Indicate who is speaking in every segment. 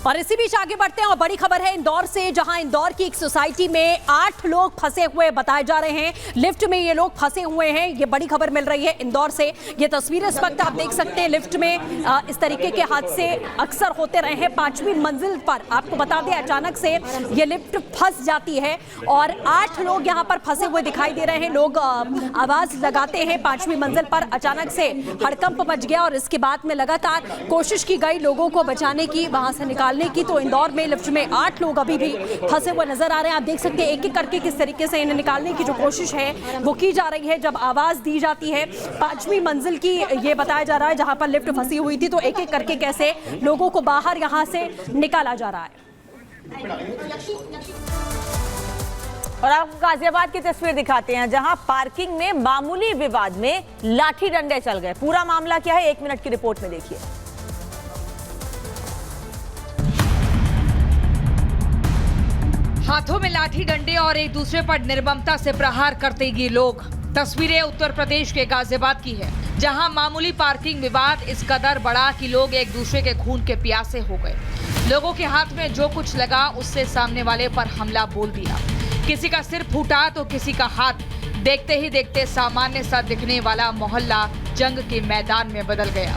Speaker 1: और इसी बीच आगे बढ़ते हैं और बड़ी खबर है इंदौर से, जहां इंदौर की एक सोसाइटी में 8 लोग फंसे हुए बताए जा रहे हैं। लिफ्ट में ये लोग फंसे हुए हैं, ये बड़ी खबर मिल रही है इंदौर से। ये तस्वीरें इस वक्त आप देख सकते हैं। लिफ्ट में इस तरीके के हादसे अक्सर होते रहे हैं। 5वीं मंजिल पर आपको बता दें अचानक से ये लिफ्ट फंस जाती है और 8 लोग यहाँ पर फंसे हुए दिखाई दे रहे हैं। लोग आवाज लगाते हैं। 5वीं मंजिल पर अचानक से हड़कंप मच गया और इसके बाद में लगातार कोशिश की गई लोगों को बचाने की, वहां से निकालने की। तो इंदौर में लिफ्ट में 8 लोग अभी भी फंसे हुए नजर आ रहे हैं। आप देख सकते हैं एक एक करके किस तरीके से इन्हें निकालने की जो कोशिश है वो की जा रही है। जब आवाज दी जाती है 5वीं मंजिल की, ये बताया जा रहा है जहां पर लिफ्ट फंसी हुई थी, तो एक एक करके कैसे लोगों को बाहर यहां से निकाला जा रहा है।
Speaker 2: और आपको गाजियाबाद की तस्वीर दिखाते हैं, जहां पार्किंग में मामूली विवाद में लाठी डंडे चल गए। पूरा मामला क्या है 1 मिनट की रिपोर्ट में देखिए।
Speaker 3: हाथों में लाठी डंडे और एक दूसरे पर निर्ममता से प्रहार करते ये लोग। तस्वीरें उत्तर प्रदेश के गाजियाबाद की है, जहां मामूली पार्किंग विवाद इस कदर बढ़ा कि लोग एक दूसरे के खून के प्यासे हो गए। लोगों के हाथ में जो कुछ लगा उससे सामने वाले पर हमला बोल दिया। किसी का सिर फूटा तो किसी का हाथ। देखते ही देखते सामान्य सा दिखने वाला मोहल्ला जंग के मैदान में बदल गया।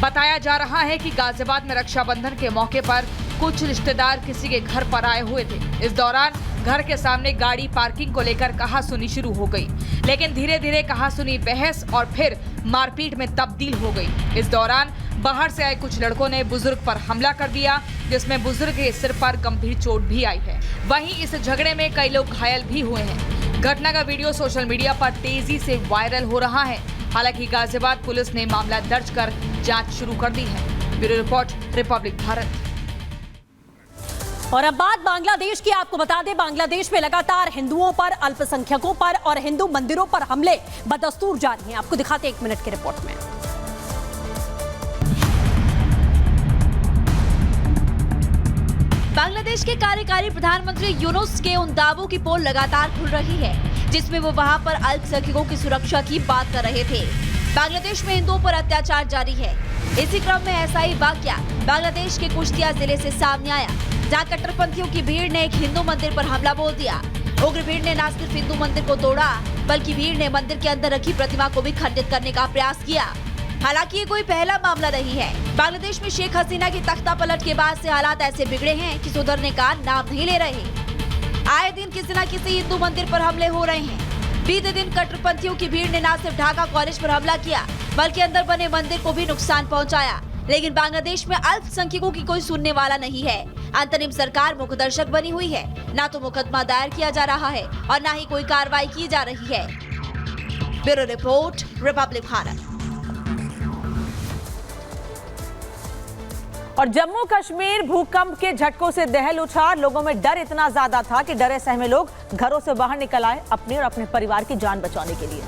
Speaker 3: बताया जा रहा है कि गाजियाबाद में रक्षाबंधन के मौके पर कुछ रिश्तेदार किसी के घर पर आए हुए थे। इस दौरान घर के सामने गाड़ी पार्किंग को लेकर कहासुनी शुरू हो गई, लेकिन धीरे धीरे कहासुनी बहस और फिर मारपीट में तब्दील हो गई। इस दौरान बाहर से आए कुछ लड़कों ने बुजुर्ग पर हमला कर दिया, जिसमें बुजुर्ग के सिर पर गंभीर चोट भी आई है। वहीं इस झगड़े में कई लोग घायल भी हुए हैं। घटना का वीडियो सोशल मीडिया पर तेजी से वायरल हो रहा है। हालांकि गाजियाबाद पुलिस ने मामला दर्ज कर जांच शुरू कर दी है। Bureau report, Republic Bharat.
Speaker 1: और अब बात बांग्लादेश की। आपको बता दें बांग्लादेश में लगातार हिंदुओं पर, अल्पसंख्यकों पर और हिंदू मंदिरों पर हमले बदस्तूर जारी हैं। आपको दिखाते हैं 1 मिनट की रिपोर्ट में।
Speaker 4: बांग्लादेश के कार्यकारी प्रधानमंत्री यूनुस के उन दावों की पोल लगातार खुल रही है जिसमें वो वहां पर अल्पसंख्यकों की सुरक्षा की बात कर रहे थे। बांग्लादेश में हिंदुओं पर अत्याचार जारी है। इसी क्रम में ऐसा ही वाकया बांग्लादेश के कुश्तिया जिले से सामने आया, जहां कट्टरपंथियों की भीड़ ने एक हिंदू मंदिर पर हमला बोल दिया। उग्र भीड़ ने न सिर्फ हिंदू मंदिर को तोड़ा, बल्कि भीड़ ने मंदिर के अंदर रखी प्रतिमा को भी खंडित करने का प्रयास किया। हालांकि ये कोई पहला मामला नहीं है। बांग्लादेश में शेख हसीना की तख्ता पलट के बाद से हालात ऐसे बिगड़े हैं कि सुधरने का नाम नहीं ले रहे। आए दिन किसी न किसी हिंदू मंदिर पर हमले हो रहे हैं। बीते दिन कट्टरपंथियों की भीड़ ने न सिर्फ ढाका कॉलेज पर हमला किया, बल्कि अंदर बने मंदिर को भी नुकसान पहुंचाया। लेकिन बांग्लादेश में अल्पसंख्यकों की कोई सुनने वाला नहीं है। अंतरिम सरकार मुखदर्शक बनी हुई है। न तो मुकदमा दायर किया जा रहा है और न ही कोई कार्रवाई की जा रही है। Bureau report, Republic Bharat.
Speaker 2: और जम्मू कश्मीर भूकंप के झटकों से दहल उठा। लोगों में डर इतना ज्यादा था कि डरे सहमे लोग घरों से बाहर निकल आए अपने और अपने परिवार की जान बचाने के लिए।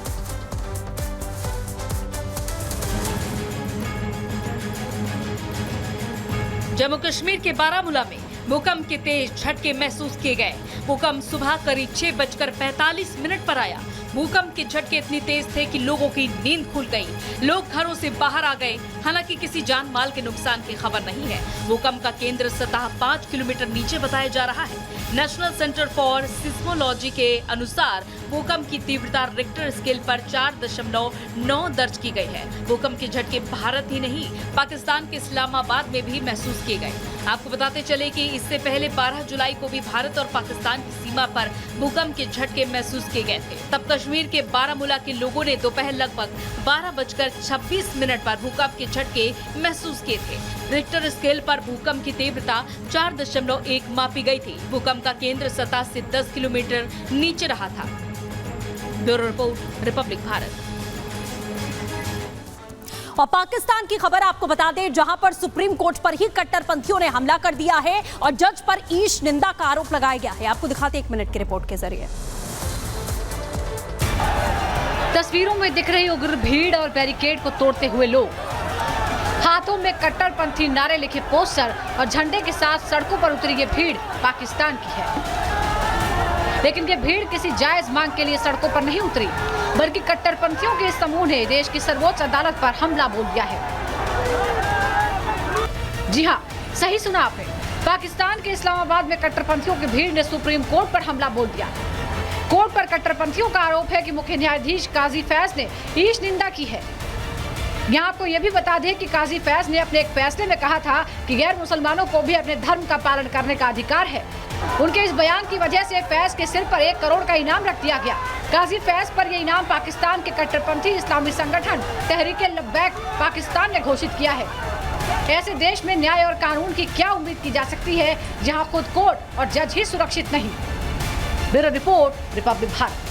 Speaker 3: जम्मू कश्मीर के बारामूला में भूकंप के तेज झटके महसूस किए गए। भूकंप सुबह करीब 6:45 पर आया। भूकंप के झटके इतनी तेज थे कि लोगों की नींद खुल गई। लोग घरों से बाहर आ गए। हालांकि किसी जान माल के नुकसान की खबर नहीं है। भूकंप का केंद्र सतह 5 किलोमीटर नीचे बताया जा रहा है। नेशनल सेंटर फॉर सिस्मोलॉजी के अनुसार भूकंप की तीव्रता रिक्टर स्केल पर 4.9 दर्ज की गई है। भूकंप के झटके भारत ही नहीं, पाकिस्तान के इस्लामाबाद में भी महसूस किए गए। आपको बताते चले कि इससे पहले 12 जुलाई को भी भारत और पाकिस्तान की सीमा पर भूकंप के झटके महसूस किए गए थे। तब कश्मीर के बारामूला के लोगों ने दोपहर लगभग 12:26 पर भूकंप के झटके महसूस किए थे। रिक्टर स्केल पर भूकंप की तीव्रता 4.1 मापी गई थी। भूकंप का केंद्र सतह से 10 किलोमीटर नीचे रहा था। Bureau report, Republic Bharat.
Speaker 1: और पाकिस्तान की खबर आपको बता दें, जहां पर सुप्रीम कोर्ट पर ही कट्टरपंथियों ने हमला कर दिया है और जज पर ईश निंदा का आरोप लगाया गया है। आपको दिखाते 1 मिनट की रिपोर्ट के जरिए।
Speaker 5: तस्वीरों में दिख रही उग्र भीड़ और बैरिकेड को तोड़ते हुए लोग, हाथों में कट्टरपंथी नारे लिखे पोस्टर और झंडे के साथ सड़कों पर उतरी ये भीड़ पाकिस्तान की है। लेकिन ये भीड़ किसी जायज मांग के लिए सड़कों पर नहीं उतरी, बल्कि कट्टरपंथियों के इस समूह ने देश की सर्वोच्च अदालत पर हमला बोल दिया है। जी हाँ, सही सुना आपने। पाकिस्तान के इस्लामाबाद में कट्टरपंथियों की भीड़ ने सुप्रीम कोर्ट पर हमला बोल दिया। कोर्ट पर कट्टरपंथियों का आरोप है कि मुख्य न्यायाधीश काजी फैज ने ईश निंदा की है। यहाँ आपको ये भी बता दें कि काजी फैज ने अपने एक फैसले में कहा था कि गैर मुसलमानों को भी अपने धर्म का पालन करने का अधिकार है। उनके इस बयान की वजह से फैज के सिर पर 1 करोड़ का इनाम रख दिया गया। काजी फैज पर यह इनाम पाकिस्तान के कट्टरपंथी इस्लामी संगठन तहरीके लब्बैक पाकिस्तान ने घोषित किया है। ऐसे देश में न्याय और कानून की क्या उम्मीद की जा सकती है जहाँ खुद कोर्ट और जज ही सुरक्षित नहीं। Bureau report, Republic Bharat.